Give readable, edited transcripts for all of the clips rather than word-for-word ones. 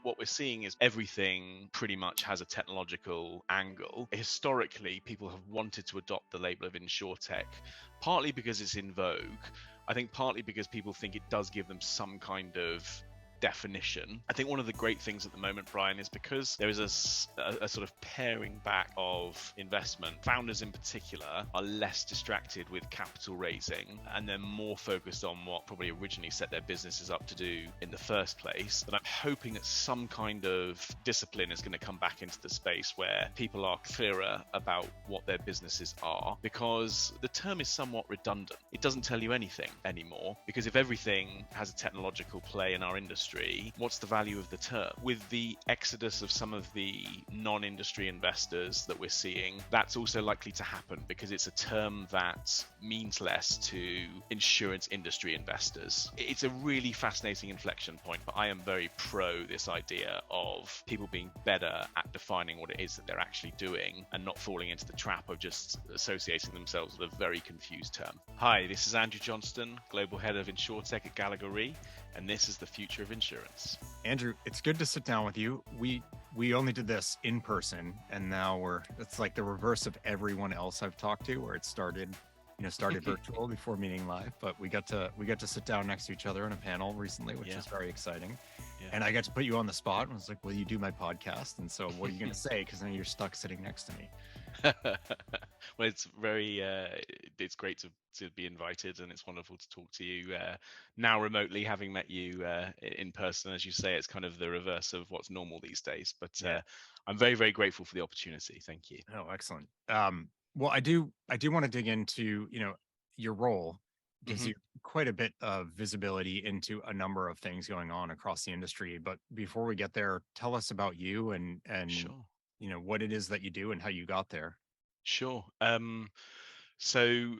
what we're seeing is everything pretty much has a technological angle. Historically, people have wanted to adopt the label of InsurTech, partly because it's in vogue. I think partly because people think it does give them some kind of definition. I think one of the great things at the moment, Bryan, is because there is a sort of paring back of investment. Founders in particular are less distracted with capital raising, and they're more focused on what probably originally set their businesses up to do in the first place. But I'm hoping that some kind of discipline is going to come back into the space where people are clearer about what their businesses are, because the term is somewhat redundant. It doesn't tell you anything anymore, because if everything has a technological play in our industry, what's the value of the term? With the exodus of some of the non-industry investors that we're seeing, that's also likely to happen because it's a term that means less to insurance industry investors. It's a really fascinating inflection point, but I am very pro this idea of people being better at defining what it is that they're actually doing and not falling into the trap of just associating themselves with a very confused term. Hi, this is Andrew Johnston, Global Head of InsurTech at Gallagher Re, and this is the future of insurance. Andrew, it's good to sit down with you. We only did this in person, and now it's like the reverse of everyone else I've talked to, where it started virtual before meeting live, but we got to sit down next to each other on a panel recently, which is very exciting. Yeah. And I got to put you on the spot and was like, will you do my podcast? And so what are you going to say? Because now you're stuck sitting next to me. Well, it's very it's great to be invited, and it's wonderful to talk to you now remotely, having met you in person. As you say, it's kind of the reverse of what's normal these days, but I'm very, very grateful for the opportunity. Thank you. Oh, excellent. Well, I do want to dig into your role. Gives you quite a bit of visibility into a number of things going on across the industry. But before we get there, tell us about you and Sure. What it is that you do and how you got there. Sure. So,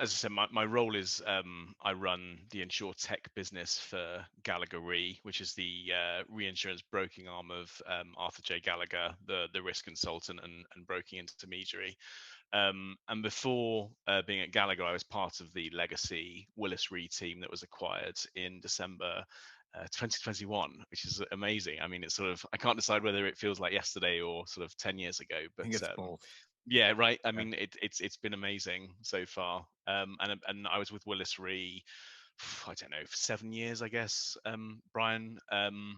as I said, my role is I run the InsurTech business for Gallagher Re, which is the reinsurance broking arm of Arthur J. Gallagher, the risk consultant and broking intermediary. And before being at Gallagher, I was part of the legacy Willis Re team that was acquired in December 2021, which is amazing. I mean, it's sort of, I can't decide whether it feels like yesterday or sort of 10 years ago, but I think it's both. Yeah, right. I mean, it's been amazing so far. And I was with Willis Re, I don't know, for 7 years, I guess, Bryan, and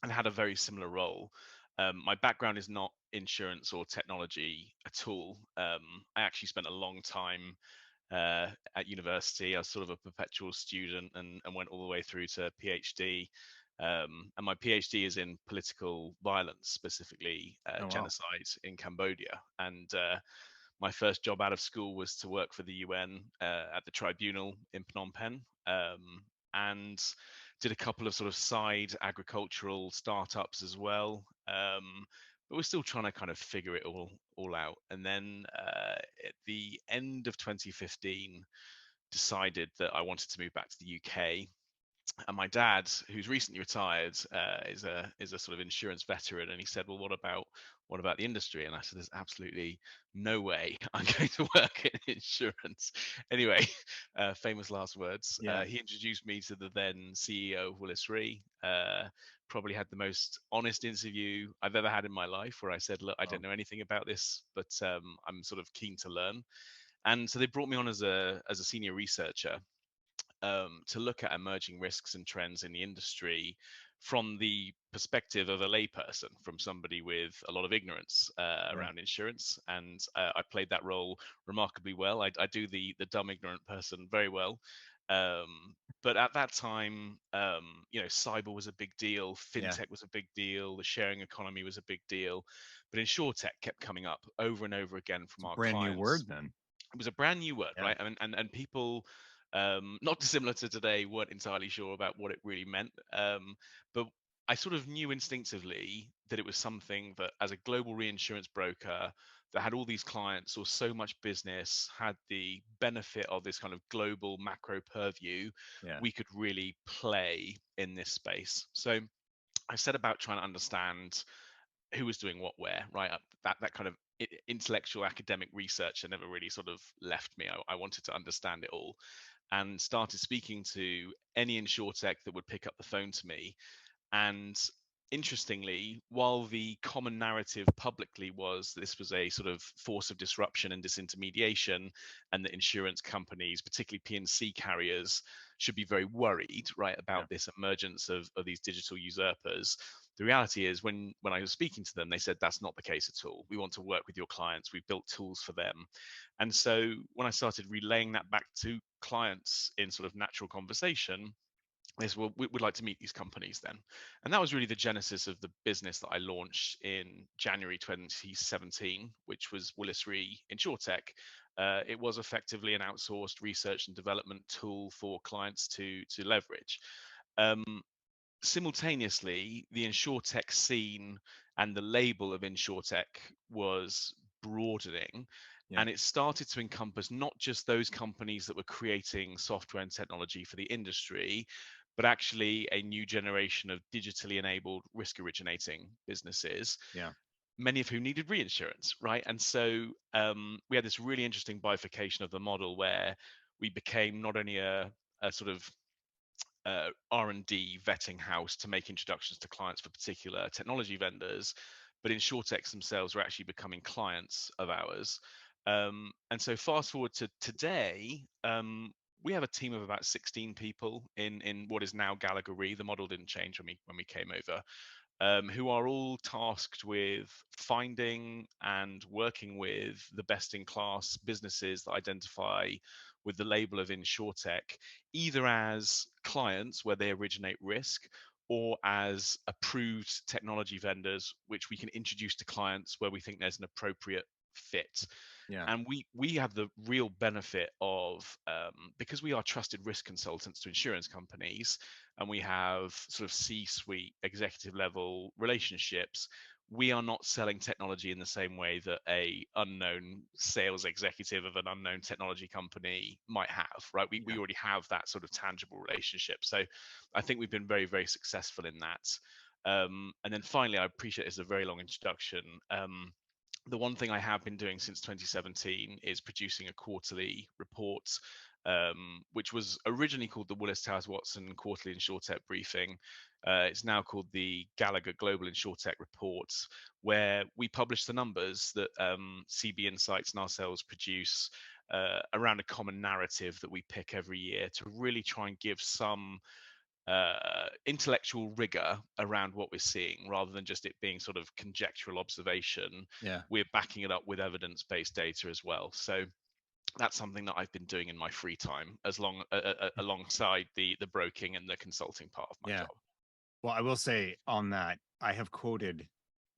had a very similar role. My background is not insurance or technology at all. I actually spent a long time at university. I was sort of a perpetual student and went all the way through to PhD. And my PhD is in political violence, specifically genocide in Cambodia. And my first job out of school was to work for the UN at the tribunal in Phnom Penh, and did a couple of sort of side agricultural startups as well. But we're still trying to kind of figure it all out. And then at the end of 2015, decided that I wanted to move back to the UK. And my dad, who's recently retired, is a sort of insurance veteran, and he said, "Well, what about the industry?" And I said, "There's absolutely no way I'm going to work in insurance." Anyway, famous last words. Yeah. He introduced me to the then CEO of Willis Re. Probably had the most honest interview I've ever had in my life, where I said, "Look, I don't know anything about this, but I'm sort of keen to learn." And so they brought me on as a senior researcher. To look at emerging risks and trends in the industry from the perspective of a layperson, from somebody with a lot of ignorance around insurance. And I played that role remarkably well. I do the dumb, ignorant person very well. But at that time, cyber was a big deal. Fintech was a big deal. The sharing economy was a big deal. But InsurTech kept coming up over and over again from our clients. Brand new word then. It was a brand new word, right? And people, not dissimilar to today, weren't entirely sure about what it really meant. But I sort of knew instinctively that it was something that, as a global reinsurance broker that had all these clients or so much business, had the benefit of this kind of global macro purview, we could really play in this space. So I set about trying to understand who was doing what where, right? That kind of intellectual academic research never really sort of left me. I wanted to understand it all, and started speaking to any InsurTech that would pick up the phone to me. And interestingly, while the common narrative publicly was this was a sort of force of disruption and disintermediation, and that insurance companies, particularly P&C carriers, should be very worried, right, Yeah. about this emergence of these digital usurpers. The reality is, when I was speaking to them, they said that's not the case at all. We want to work with your clients. We've built tools for them. And so when I started relaying that back to clients in sort of natural conversation, is, well, we would like to meet these companies then. And that was really the genesis of the business that I launched in January 2017, which was Willis Re InsurTech. It was effectively an outsourced research and development tool for clients to leverage. Um, Simultaneously, the InsurTech scene and the label of InsurTech was broadening, Yeah. and it started to encompass not just those companies that were creating software and technology for the industry, but actually a new generation of digitally enabled risk originating businesses, Yeah. many of whom needed reinsurance, right? And so we had this really interesting bifurcation of the model where we became not only a sort of R&D vetting house to make introductions to clients for particular technology vendors, but InsurTechs themselves are actually becoming clients of ours. And so fast forward to today, we have a team of about 16 people in what is now Gallagher Re. The model didn't change when we came over, who are all tasked with finding and working with the best in class businesses that identify with the label of InsurTech, either as clients where they originate risk, or as approved technology vendors, which we can introduce to clients where we think there's an appropriate fit. Yeah. And we have the real benefit of, because we are trusted risk consultants to insurance companies, and we have sort of C-suite executive level relationships, we are not selling technology in the same way that a unknown sales executive of an unknown technology company might have, right? We Yeah. already have that sort of tangible relationship. So I think we've been very, very successful in that. And then finally, I appreciate it's a very long introduction. The one thing I have been doing since 2017 is producing a quarterly report, which was originally called the Willis Towers Watson Quarterly InsurTech Briefing. It's now called the Gallagher Global InsurTech Report, where we publish the numbers that CB Insights and ourselves produce around a common narrative that we pick every year to really try and give some intellectual rigor around what we're seeing, rather than just it being sort of conjectural observation. Yeah. We're backing it up with evidence-based data as well. So that's something that I've been doing in my free time, alongside the broking and the consulting part of my Yeah. job. Well, I will say on that, I have quoted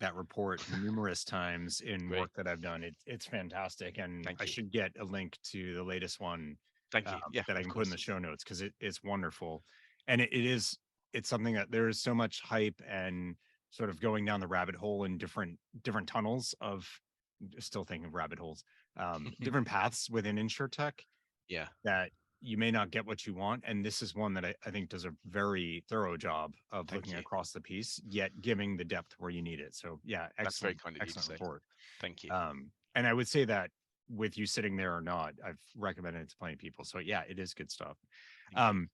that report numerous times in Great, work that I've done. It's fantastic, and thank I you, should get a link to the latest one thank you. Yeah, that I of can put in course. the show notes because it's wonderful, and it's something that there is so much hype and sort of going down the rabbit hole in different tunnels of still thinking of rabbit holes, different paths within InsurTech Yeah, that you may not get what you want. And this is one that I think does a very thorough job of thank looking you. across the piece, yet giving the depth where you need it. So yeah, That's very excellent, kind of you to excellent say. report. Thank you. And I would say that with you sitting there or not, I've recommended it to plenty of people. So yeah, it is good stuff. Thank you. Um,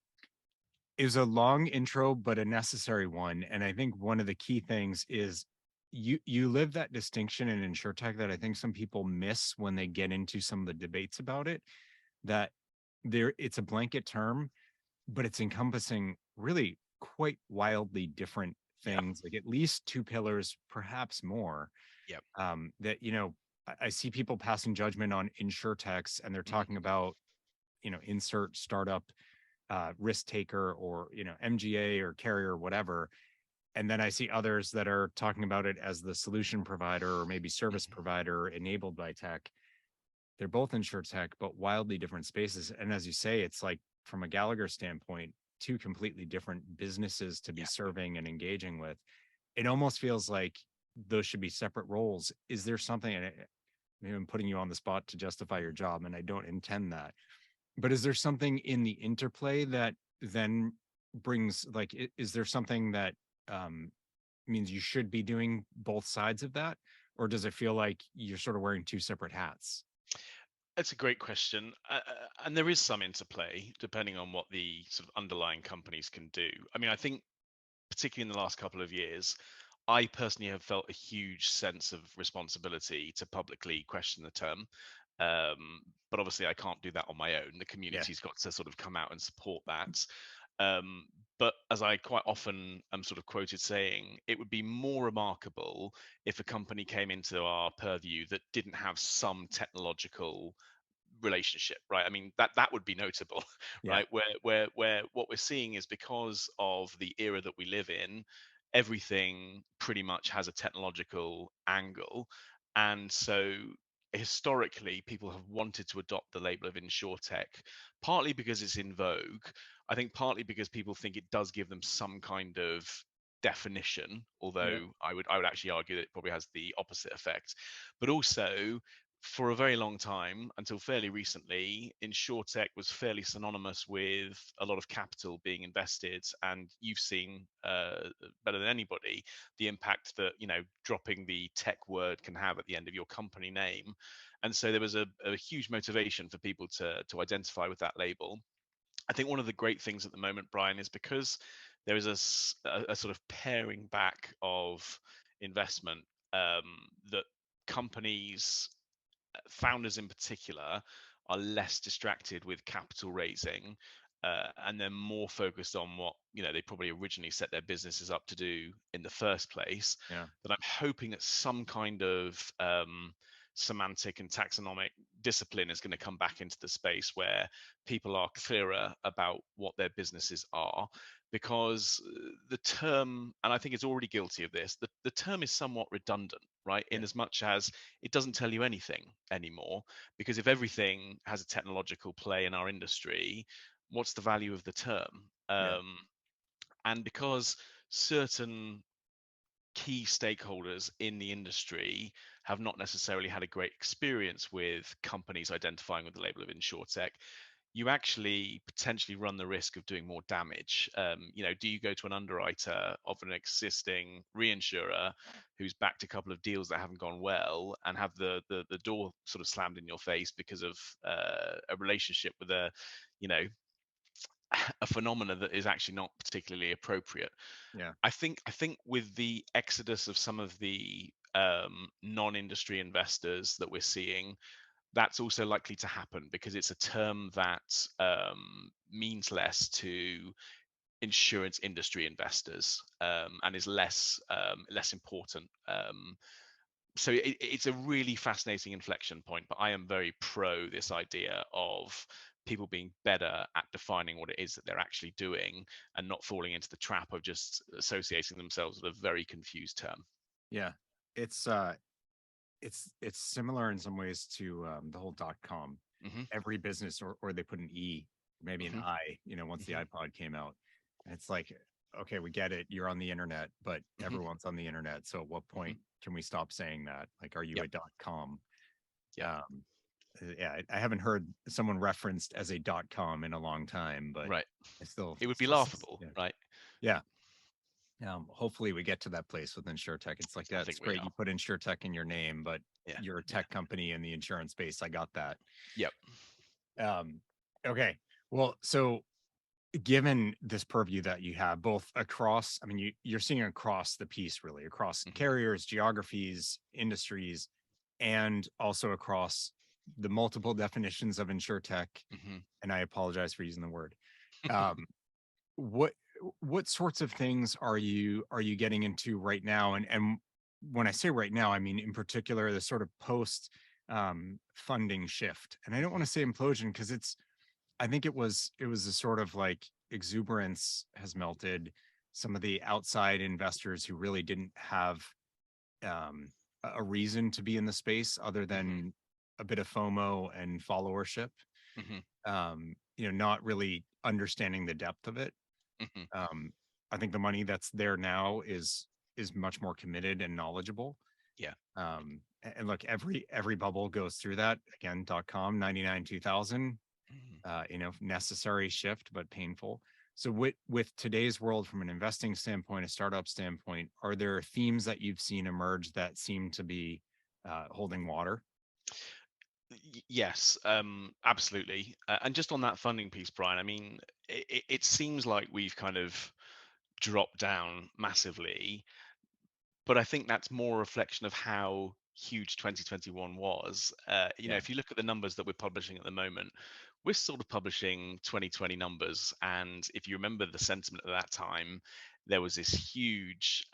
it was a long intro, but a necessary one. And I think one of the key things is you live that distinction in InsurTech that I think some people miss when they get into some of the debates about it, that it's a blanket term, but it's encompassing really quite wildly different Yeah. things, like at least two pillars, perhaps more. Yep. That I see people passing judgment on InsurTechs, and they're talking Mhm. about insert startup risk taker, or MGA or carrier or whatever. And then I see others that are talking about it as the solution provider or maybe service Mhm. provider enabled by tech. They're both InsurTech, but wildly different spaces. And as you say, it's like from a Gallagher standpoint, two completely different businesses to be Yeah. serving and engaging with. It almost feels like those should be separate roles. Is there something, and maybe I'm putting you on the spot to justify your job, and I don't intend that, but is there something in the interplay that then brings, like, is there something that um, means you should be doing both sides of that? Or does it feel like you're sort of wearing two separate hats? That's a great question. And there is some interplay depending on what the sort of underlying companies can do. I mean, I think particularly in the last couple of years, I personally have felt a huge sense of responsibility to publicly question the term. But obviously, I can't do that on my own. The Yeah. community's got to sort of come out and support that. Um, but as I quite often am sort of quoted saying, it would be more remarkable if a company came into our purview that didn't have some technological relationship, right? I mean, that would be notable, Yeah. right? Where what we're seeing is because of the era that we live in, everything pretty much has a technological angle. And so historically people have wanted to adopt the label of insurtech, partly because it's in vogue. I think partly because people think it does give them some kind of definition, Yeah. although I would actually argue that it probably has the opposite effect. But also, for a very long time, until fairly recently, insurtech was fairly synonymous with a lot of capital being invested, and you've seen better than anybody the impact that dropping the tech word can have at the end of your company name. And so there was a huge motivation for people to identify with that label. I think one of the great things at the moment, Brian, is because there is a sort of paring back of investment, that companies, founders in particular, are less distracted with capital raising, and they're more focused on what they probably originally set their businesses up to do in the first place. Yeah. But I'm hoping that some kind of semantic and taxonomic discipline is going to come back into the space where people are clearer about what their businesses are, because the term, and I think it's already guilty of this, the term is somewhat redundant, right? Yeah. In as much as it doesn't tell you anything anymore, because if everything has a technological play in our industry, what's the value of the term? Yeah. And because certain key stakeholders in the industry have not necessarily had a great experience with companies identifying with the label of insurtech, you actually potentially run the risk of doing more damage. Do you go to an underwriter of an existing reinsurer who's backed a couple of deals that haven't gone well and have the door sort of slammed in your face because of a relationship with you know, a phenomena that is actually not particularly appropriate? Yeah. I think with the exodus of some of the non-industry investors that we're seeing, that's also likely to happen because it's a term that means less to insurance industry investors, and is less important. So it's a really fascinating inflection point, but I am very pro this idea of people being better at defining what it is that they're actually doing and not falling into the trap of just associating themselves with a very confused term. Yeah. It's it's similar in some ways to the whole .com. Hmm. Every business, or they put an E, maybe an Hmm. I, once the Hmm. iPod came out. And it's like, okay, we get it. You're on the internet, but Hmm. everyone's on the internet. So at what Hmm. point can we stop saying that? Like, are you Yep. a .com? Yep. Um, yeah, I haven't heard someone referenced as a .com in a long time, but Right. I still, It would be still, laughable, yeah, right? yeah. Hopefully we get to that place with InsurTech. It's like, I that's think we great. are. You put InsurTech in your name, but Yeah. you're a Yeah. tech company in the insurance space. I got that. Yep. Um, okay. Well, so given this purview that you have both across, I mean, you're seeing across the piece, really across Hmm. carriers, geographies, industries, and also across the multiple definitions of InsurTech. Hmm. And I apologize for using the word. Um, what what sorts of things are you getting into right now? And when I say right now, I mean in particular the sort of post funding shift. And I don't want to say implosion because I think it was a sort of like exuberance has melted. Some of the outside investors who really didn't have um, a reason to be in the space other Hmm. than a bit of FOMO and followership, Hmm. not really understanding the depth of it. Hmm. um, I think the money that's there now is much more committed and knowledgeable. Yeah. And look, every bubble goes through that. Again, .com 99 2000, Mhm. necessary shift but painful. So with today's world, from an investing standpoint, a startup standpoint, are there themes that you've seen emerge that seem to be holding water? Yes, absolutely. And just on that funding piece, Brian, I mean, it seems like we've kind of drop down massively. But I think that's more a reflection of how huge 2021 was. Yeah. If you look at the numbers that we're publishing at the moment, we're sort of publishing 2020 numbers. And if you remember the sentiment at that time, there was this huge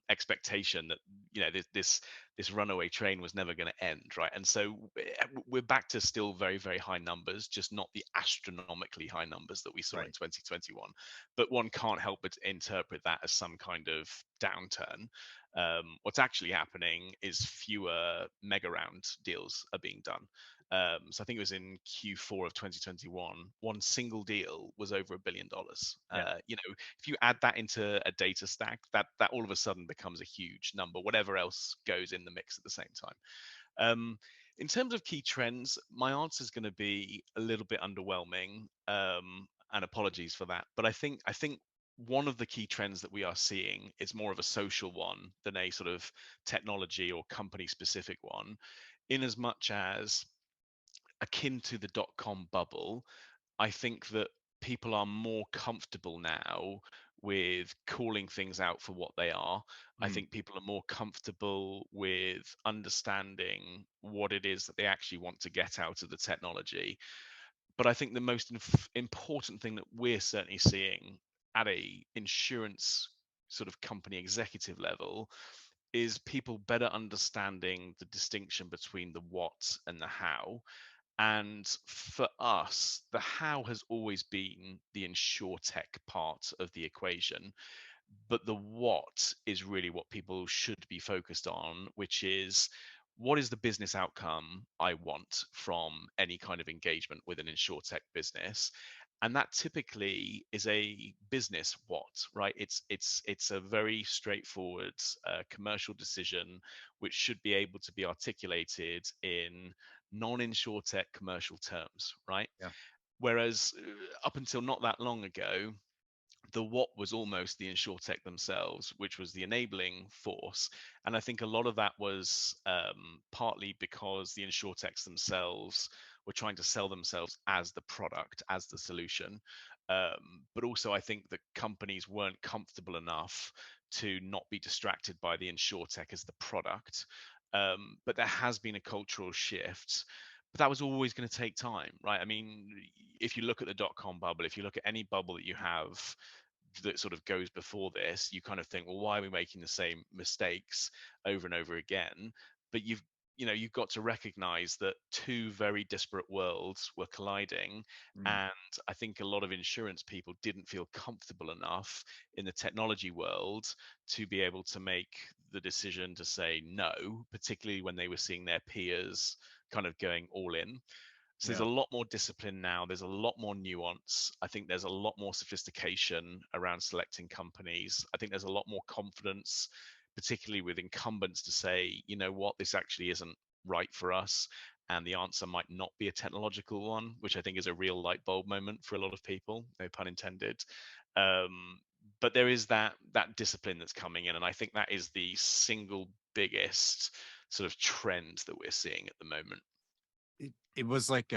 expectation that this runaway train was never going to end, right? And so we're back to still very, very high numbers, just not the astronomically high numbers that we saw in Right. 2021. But one can't help but interpret that as some kind of downturn. What's actually happening is fewer mega round deals are being done. So I think it was in Q4 of 2021, one single deal was over $1 billion. Yeah. If you add that into a data stack, that all of a sudden becomes a huge number, whatever else goes in the mix at the same time. In terms of key trends, my answer is going to be a little bit underwhelming, and apologies for that. But I think one of the key trends that we are seeing is more of a social one than a sort of technology or company specific one, in as much as akin to the dot-com bubble. I think that people are more comfortable now with calling things out for what they are. I Mm. think people are more comfortable with understanding what it is that they actually want to get out of the technology. But I think the most important thing that we're certainly seeing at a insurance sort of company executive level is people better understanding the distinction between the what and the how. And for us, the how has always been the InsurTech part of the equation. But the what is really what people should be focused on, which is what is the business outcome I want from any kind of engagement with an InsurTech business? And that typically is a business what, right? It's a very straightforward commercial decision, which should be able to be articulated in non-InsurTech commercial terms, right? Yeah. Whereas up until not that long ago, the what was almost the InsurTech themselves, which was the enabling force. And I think a lot of that was partly because the InsurTechs themselves were trying to sell themselves as the product, as the solution. But also, I think that companies weren't comfortable enough to not be distracted by the InsurTech as the product. But there has been a cultural shift. But that was always going to take time, right? I mean, if you look at the dot-com bubble, if you look at any bubble that you have that sort of goes before this, you kind of think, well, why are we making the same mistakes over and over again? But you've got to recognize that two very disparate worlds were colliding. Mm. And I think a lot of insurance people didn't feel comfortable enough in the technology world to be able to make the decision to say no, particularly when they were seeing their peers kind of going all in. So there's Yeah. a lot more discipline now. There's a lot more nuance. I think there's a lot more sophistication around selecting companies. I think there's a lot more confidence, particularly with incumbents, to say, you know what, this actually isn't right for us. And the answer might not be a technological one, which I think is a real light bulb moment for a lot of people, no pun intended. But there is that discipline that's coming in, and I think that is the single biggest sort of trend that we're seeing at the moment. It was like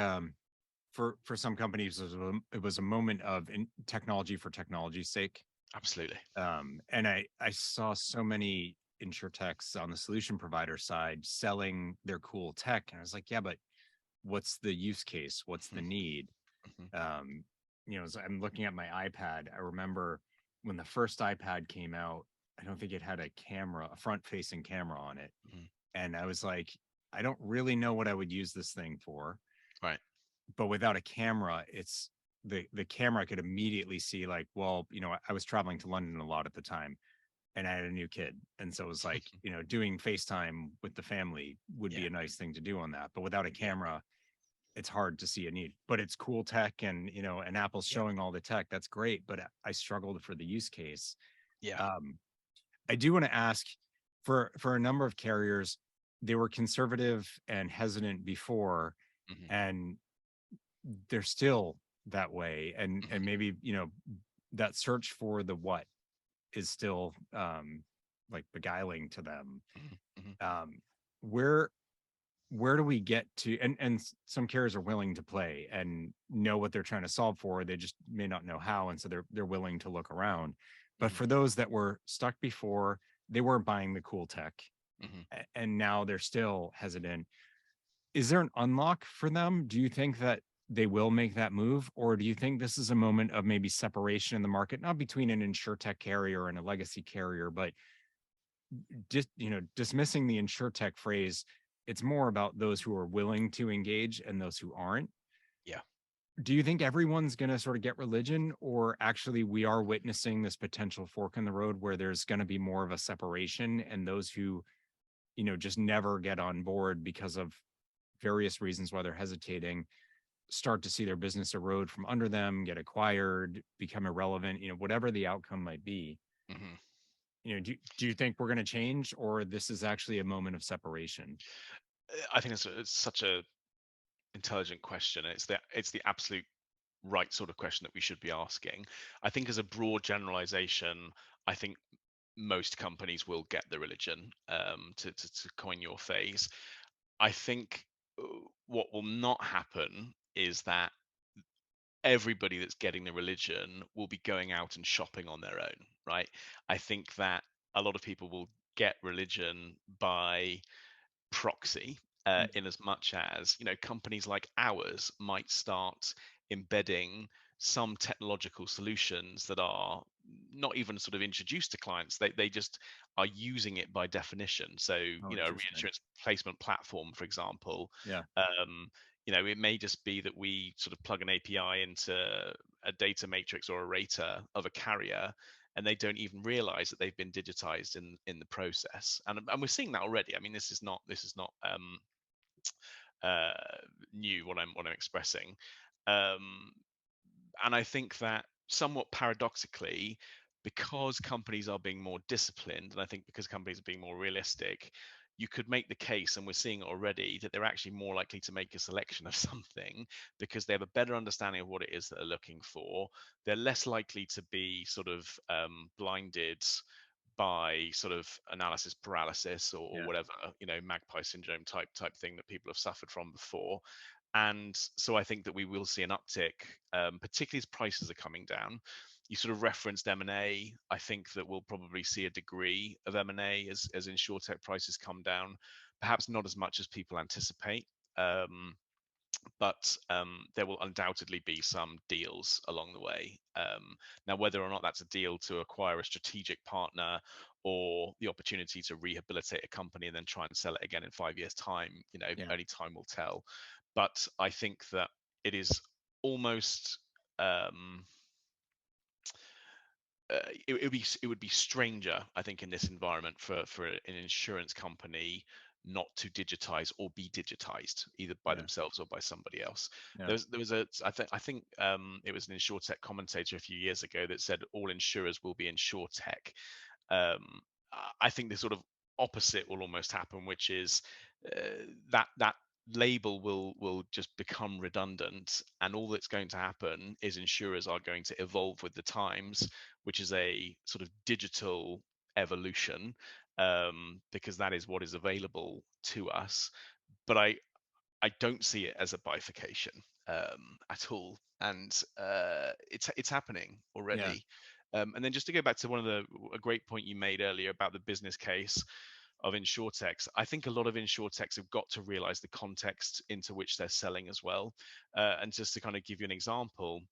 for some companies it was a moment of technology for technology's sake. Absolutely. And I saw so many insurtechs on the solution provider side selling their cool tech, and I was like, yeah, but what's the use case? What's the Mhm, need? mhm, Um, so I'm looking at my iPad. I remember when the first iPad came out, I don't think it had a camera, a front facing camera on it. mhm. And I was like, I don't really know what I would use this thing for. Right. But without a camera, it's the camera could immediately see, like, well, I was traveling to London a lot at the time and I had a new kid. And so it was like, doing FaceTime with the family would be Yeah. a nice thing to do on that. But without a Yeah. camera, it's hard to see a need. But it's cool tech, and and Apple's Yeah. showing all the tech. That's great. But I struggled for the use case. Yeah. Um, I do want to ask, for a number of carriers, they were conservative and hesitant before, Mhm, and they're still that way. And mhm, maybe, that search for the what is still like beguiling to them. mhm, mhm. Um, where where do we get to, and some carriers are willing to play and know what they're trying to solve for, they just may not know how, and so they're willing to look around. But for those that were stuck before, they weren't buying the cool tech, Hmm. and now they're still hesitant. Is there an unlock for them? Do you think that they will make that move, or do you think this is a moment of maybe separation in the market, not between an insurtech carrier and a legacy carrier, but just dismissing the insurtech phrase? It's more about those who are willing to engage and those who aren't. Yeah. Do you think everyone's going to sort of get religion, or actually we are witnessing this potential fork in the road where there's going to be more of a separation, and those who just never get on board because of various reasons why they're hesitating start to see their business erode from under them, get acquired, become irrelevant, whatever the outcome might be? Hmm. Do you think we're going to change, or this is actually a moment of separation? I think it's such a intelligent question. It's the absolute right sort of question that we should be asking. I think as a broad generalization, I think most companies will get the religion, to coin your phrase. I think what will not happen is that everybody that's getting the religion will be going out and shopping on their own, right? I think that a lot of people will get religion by proxy, in as much as companies like ours might start embedding some technological solutions that are not even sort of introduced to clients. They just are using it by definition. So Oh, a interesting. reinsurance placement platform, for example, Yeah. um, it may just be that we sort of plug an API into a data matrix or a rater of a carrier, and they don't even realize that they've been digitized in the process. And we're seeing that already. I mean, this is not uh, new, what I'm expressing. Um, and I think that somewhat paradoxically, because companies are being more disciplined, and I think because companies are being more realistic, you could make the case, and we're seeing it already, that they're actually more likely to make a selection of something because they have a better understanding of what it is that they're looking for. They're less likely to be sort of blinded by sort of analysis paralysis, or Yeah. whatever, magpie syndrome type thing that people have suffered from before. And so I think that we will see an uptick, particularly as prices are coming down. You sort of referenced M&A. I think that we'll probably see a degree of M&A as insurtech prices come down, perhaps not as much as people anticipate. But there will undoubtedly be some deals along the way. Now, whether or not that's a deal to acquire a strategic partner, or the opportunity to rehabilitate a company and then try and sell it again in 5 years' time, Yeah. only time will tell. But I think that it is almost it would be stranger, I think, in this environment for an insurance company not to digitize or be digitized, either by Yeah. themselves or by somebody else. Yeah. There was a I think it was an InsurTech commentator a few years ago that said all insurers will be InsurTech. I think the sort of opposite will almost happen, which is that label will just become redundant, and all that's going to happen is insurers are going to evolve with the times, which is a sort of digital evolution, because that is what is available to us. But I don't see it as a bifurcation, at all, and it's happening Yeah. already. And then just to go back to a great point you made earlier about the business case of InsurTechs, I think a lot of InsurTechs have got to realize the context into which they're selling as well. And just to kind of give you an example,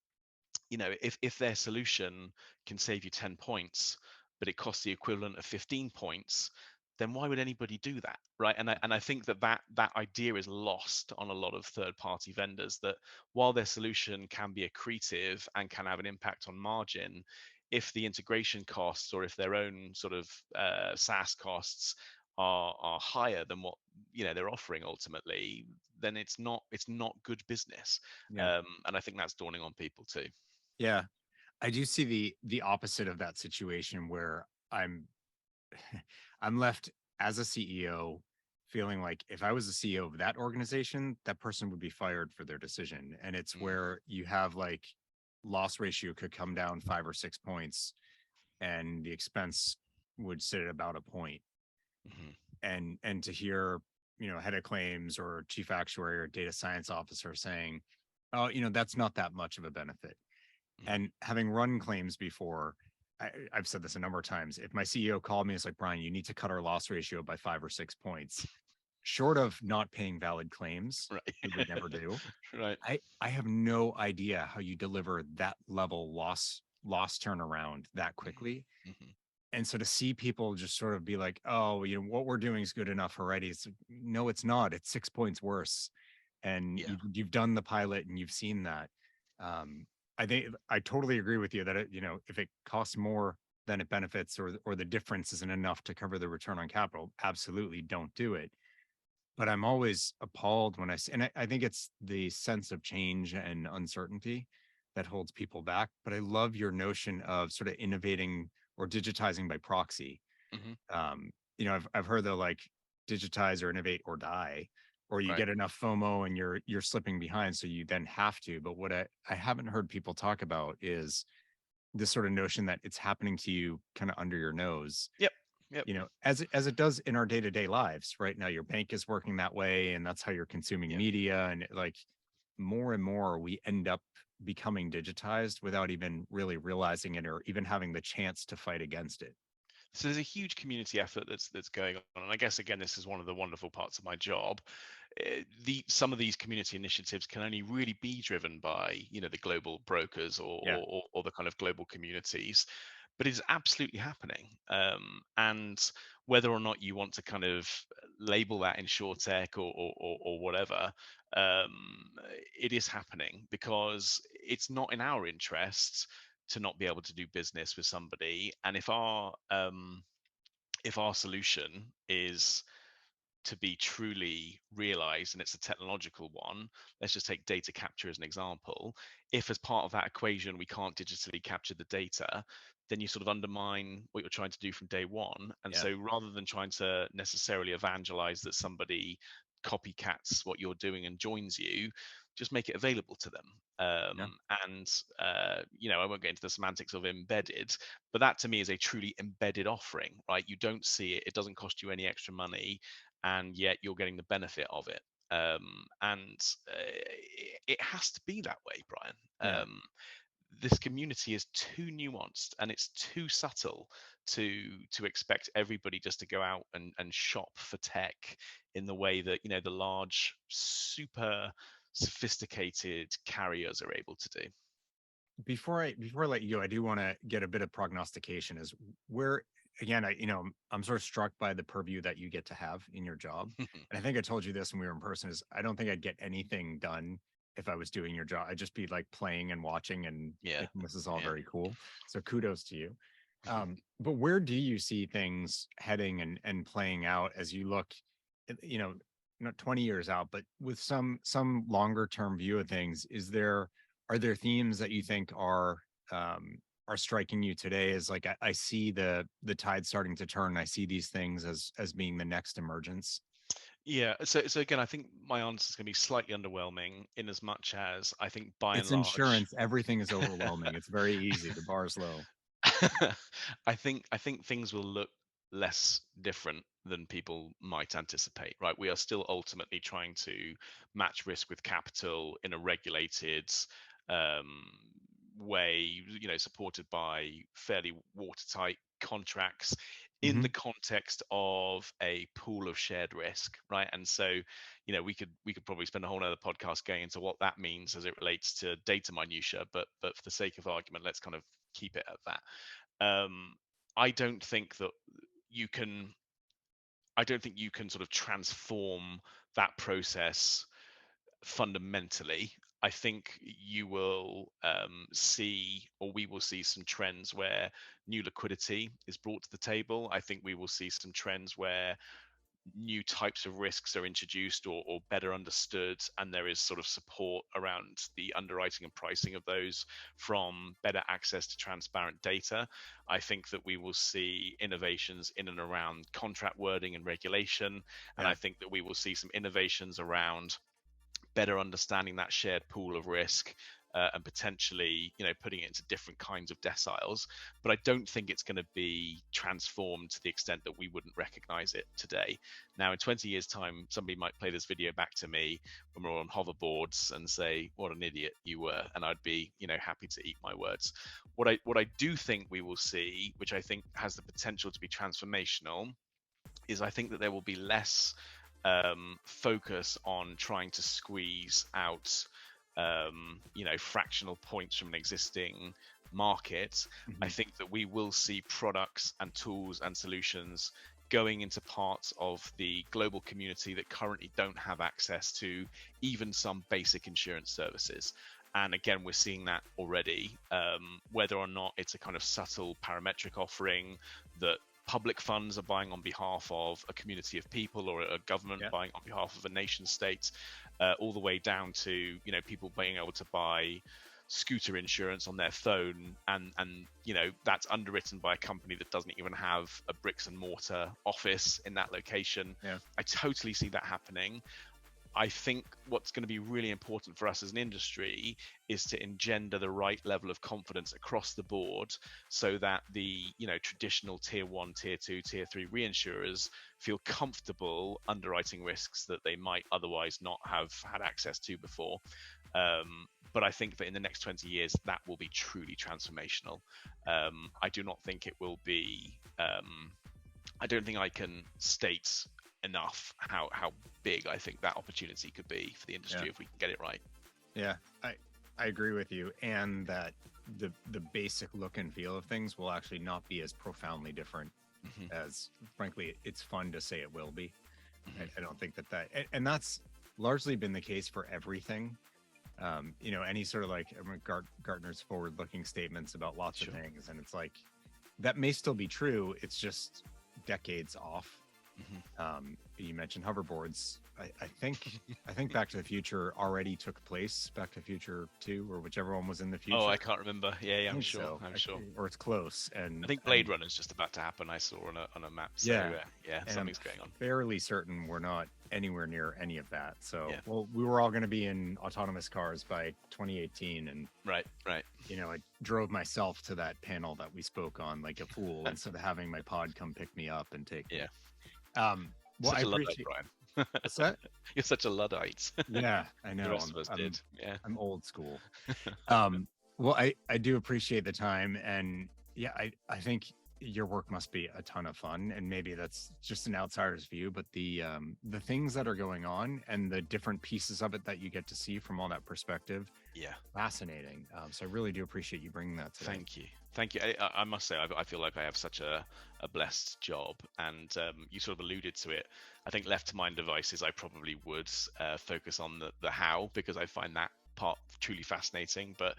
if their solution can save you 10 points, but it costs the equivalent of 15 points, then why would anybody do that, right? And I think that idea is lost on a lot of third party vendors, that while their solution can be accretive and can have an impact on margin, if the integration costs, or if their own sort of SaaS costs are higher than what they're offering ultimately, then it's not good business. Yeah. And I think that's dawning on people too. Yeah. I do see the opposite of that situation where I'm I'm left as a CEO feeling like if I was the CEO of that organization, that person would be fired for their decision. And it's Mm, where you have like loss ratio could come down 5 or 6 points and the expense would sit at about a point. mhm, And to hear, head of claims or chief actuary or data science officer saying, oh, that's not that much of a benefit. mhm, And having run claims before, I've said this a number of times. If my CEO called me, it's like, Bryan, you need to cut our loss ratio by 5 or 6 points. Short of not paying valid claims, Right. we would never do. Right. I have no idea how you deliver that level loss turnaround that quickly. Mm-hmm. And so to see people just sort of be like, oh, you know, what we're doing is good enough already. It's like, no, it's not. It's 6 points worse. And Yeah. you've done the pilot and you've seen that. Um, I think I totally agree with you that you know, if it costs more than it benefits, or the difference isn't enough to cover the return on capital, absolutely don't do it. But I'm always appalled when I think it's the sense of change and uncertainty that holds people back. But I love your notion of sort of innovating or digitizing by proxy. Mm-hmm. You know, I've heard they'll like digitize or innovate or die, or you Right. get enough FOMO and you're slipping behind, so you then have to. But what I haven't heard people talk about is this sort of notion that it's happening to you kind of under your nose, Yep. Yep. you know, as it does in our day-to-day lives. Right now your bank is working that way, and that's how you're consuming Yep. media, and like more and more we end up becoming digitized without even really realizing it or even having the chance to fight against it. So there's a huge community effort that's going on, and I guess again this is one of the wonderful parts of my job. Some of these community initiatives can only really be driven by the global brokers Yeah. or the kind of global communities, but it's absolutely happening. And whether or not you want to kind of label that InsurTech or whatever, it is happening because it's not in our interests to not be able to do business with somebody. And if our solution is to be truly realized and it's a technological one, let's just take data capture as an example. If as part of that equation we can't digitally capture the data, then you sort of undermine what you're trying to do from day one. And Yeah. so rather than trying to necessarily evangelize that somebody copycats what you're doing and joins you, just make it available to them. Yeah. And I won't get into the semantics of embedded, but that to me is a truly embedded offering, right? You don't see it, it doesn't cost you any extra money, and yet you're getting the benefit of it. And it has to be that way, Bryan. Yeah. This community is too nuanced and it's too subtle to expect everybody just to go out and shop for tech in the way that the large, super sophisticated carriers are able to do. Before I let you go, I do want to get a bit of prognostication. Is where again, I'm sort of struck by the purview that you get to have in your job. And I think I told you this when we were in person, is I don't think I'd get anything done if I was doing your job. I'd just be like playing and watching and Yeah, thinking this is all yeah. very cool. So kudos to you. But where do you see things heading and playing out as you look, you know, not 20 years out, but with some longer term view of things? Are there themes that you think are striking you today as like I see the tide starting to turn? I see these things as being the next emergence. Yeah, so again, I think my answer is going to be slightly underwhelming in as much as I think by and It's large, insurance. Everything is overwhelming. It's very easy. The bar is low. I think things will look less different than people might anticipate, right? We are still ultimately trying to match risk with capital in a regulated um, way, supported by fairly watertight contracts in Hmm. the context of a pool of shared risk, right? And so, we could probably spend a whole other podcast going into what that means as it relates to data minutia, but for the sake of argument, let's kind of keep it at that. I don't think that you can. I don't think you can sort of transform that process fundamentally. I think you will see, or we will see some trends where new liquidity is brought to the table. I think we will see some trends where new types of risks are introduced or better understood, and there is sort of support around the underwriting and pricing of those from better access to transparent data. I think that we will see innovations in and around contract wording and regulation, and Yeah. I think that we will see some innovations around better understanding that shared pool of risk, and potentially putting it into different kinds of deciles. But I don't think it's going to be transformed to the extent that we wouldn't recognize it today. Now in 20 years time, somebody might play this video back to me when we're on hoverboards and say what an idiot you were, and I'd be happy to eat my words. What I do think we will see, which I think has the potential to be transformational, is I think that there will be less focus on trying to squeeze out fractional points from an existing market. I think that we will see products and tools and solutions going into parts of the global community that currently don't have access to even some basic insurance services. And again, we're seeing that already, whether or not it's a kind of subtle parametric offering that public funds are buying on behalf of a community of people, or a government buying on behalf of a nation state, all the way down to people being able to buy scooter insurance on their phone, and that's underwritten by a company that doesn't even have a bricks and mortar office in that location. I totally see that happening. I think what's going to be really important for us as an industry is to engender the right level of confidence across the board, so that the traditional tier 1, tier 2, tier 3 reinsurers feel comfortable underwriting risks that they might otherwise not have had access to before. But I think that in the next 20 years, that will be truly transformational. I do not think it will be. I don't think I can state enough how big I think that opportunity could be for the industry if we can get it right. Yeah, I agree with you, and that the basic look and feel of things will actually not be as profoundly different as, frankly, it's fun to say it will be. I don't think that and that's largely been the case for everything. Any sort of Gartner's forward-looking statements about lots of things, and it's like that may still be true. It's just decades off. You mentioned hoverboards. I think Back to the Future already took place. Back to the Future 2, or whichever one was in the future. Oh, I can't remember. Yeah, I'm sure. So. I'm sure. Or it's close. And I think Blade Runner's just about to happen. I saw on a map. So, something's going on. Fairly certain we're not anywhere near any of that. So, well, we were all going to be in autonomous cars by 2018, and right. I drove myself to that panel that we spoke on like a fool instead of having my pod come pick me up and take me. Well, I appreciate Brian. What's that? You're such a Luddite. Yeah, I know. The rest of us did. Yeah, I'm old school. Well, I do appreciate the time, and I think your work must be a ton of fun, and maybe that's just an outsider's view, but the things that are going on and the different pieces of it that you get to see from all that perspective, fascinating. So I really do appreciate you bringing that today. Thank you. I must say, I feel like I have such a blessed job, and you sort of alluded to it. I think left to my own devices, I probably would focus on the how, because I find that part truly fascinating. But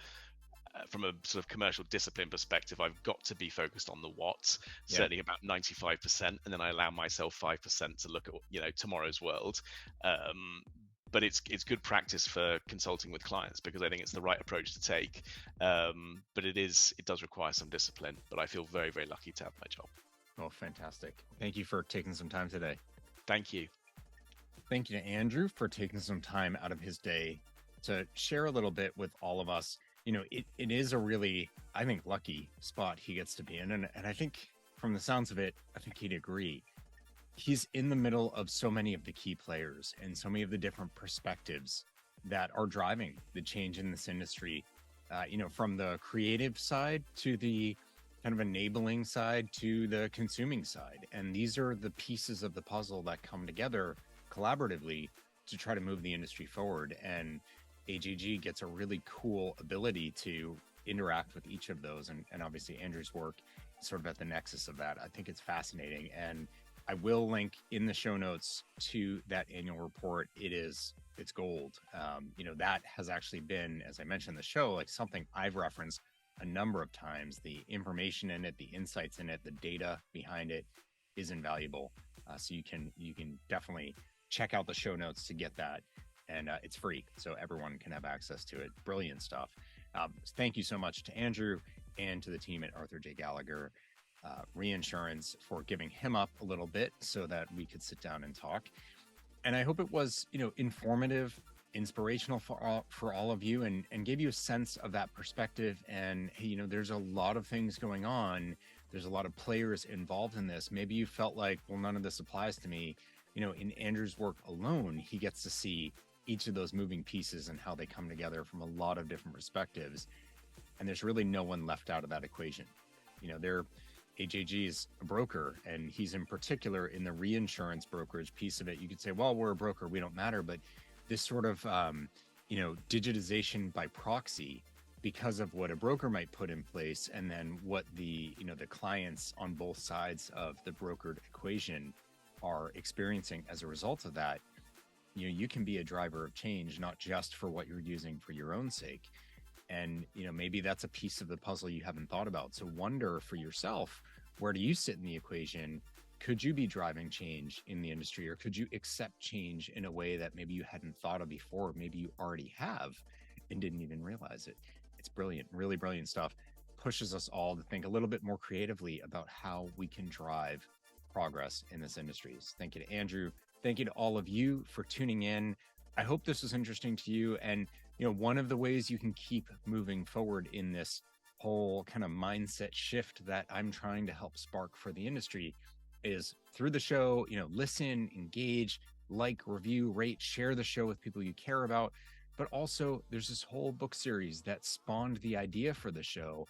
from a sort of commercial discipline perspective, I've got to be focused on the what, certainly about 95%, and then I allow myself 5% to look at tomorrow's world. But it's good practice for consulting with clients, because I think it's the right approach to take. But it does require some discipline. But I feel very, very lucky to have my job. Oh, fantastic! Thank you for taking some time today. Thank you. Thank you to Andrew for taking some time out of his day to share a little bit with all of us. It is a really, I think, lucky spot he gets to be in. And I think from the sounds of it, I think he'd agree. He's in the middle of so many of the key players and so many of the different perspectives that are driving the change in this industry, from the creative side to the kind of enabling side to the consuming side. And these are the pieces of the puzzle that come together collaboratively to try to move the industry forward. And AGG gets a really cool ability to interact with each of those. And obviously Andrew's work is sort of at the nexus of that. I think it's fascinating. And I will link in the show notes to that annual report. It's gold. That has actually been, as I mentioned in the show, like something I've referenced a number of times. The information in it, the insights in it, the data behind it is invaluable. So you can definitely check out the show notes to get that. And it's free, so everyone can have access to it. Brilliant stuff. Thank you so much to Andrew and to the team at Arthur J. Gallagher Reinsurance for giving him up a little bit so that we could sit down and talk. And I hope it was, informative, inspirational for all of you, and gave you a sense of that perspective. And hey, there's a lot of things going on. There's a lot of players involved in this. Maybe you felt like, well, none of this applies to me. In Andrew's work alone, he gets to see each of those moving pieces and how they come together from a lot of different perspectives. And there's really no one left out of that equation. AJG is a broker, and he's in particular in the reinsurance brokerage piece of it. You could say, well, we're a broker, we don't matter. But this sort of, digitization by proxy, because of what a broker might put in place, and then what the clients on both sides of the brokered equation are experiencing as a result of that, you can be a driver of change, not just for what you're using for your own sake. And, maybe that's a piece of the puzzle you haven't thought about. So wonder for yourself, where do you sit in the equation? Could you be driving change in the industry, or could you accept change in a way that maybe you hadn't thought of before? Maybe you already have and didn't even realize it. It's brilliant, really brilliant stuff. Pushes us all to think a little bit more creatively about how we can drive progress in this industry. So thank you to Andrew. Thank you to all of you for tuning in. I hope this was interesting to you. And, one of the ways you can keep moving forward in this whole kind of mindset shift that I'm trying to help spark for the industry is through the show, listen, engage, like, review, rate, share the show with people you care about. But also there's this whole book series that spawned the idea for the show.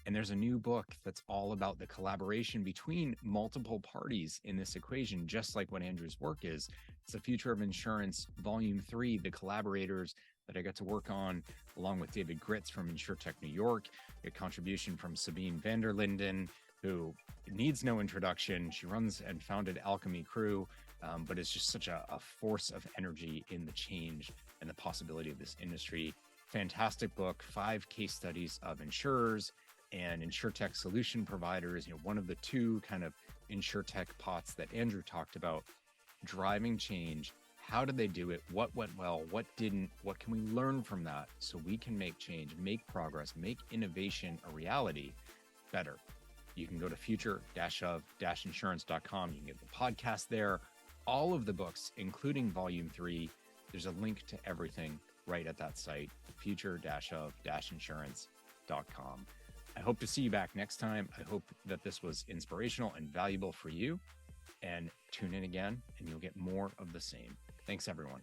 And there's a new book that's all about the collaboration between multiple parties in this equation, just like what Andrew's work is. It's The Future of Insurance, Volume 3, The Collaborators, that I got to work on along with David Gritz from InsurTech New York, a contribution from Sabine Vanderlinden, who needs no introduction. She runs and founded Alchemy Crew, but is just such a force of energy in the change and the possibility of this industry. Fantastic book, 5 case studies of insurers and InsurTech solution providers. One of the 2 kind of InsurTech pots that Andrew talked about, driving change. How did they do it? What went well? What didn't? What can we learn from that so we can make change, make progress, make innovation a reality better? You can go to future-of-insurance.com. You can get the podcast there, all of the books, including Volume 3. There's a link to everything right at that site, future-of-insurance.com. I hope to see you back next time. I hope that this was inspirational and valuable for you. And tune in again, and you'll get more of the same. Thanks, everyone.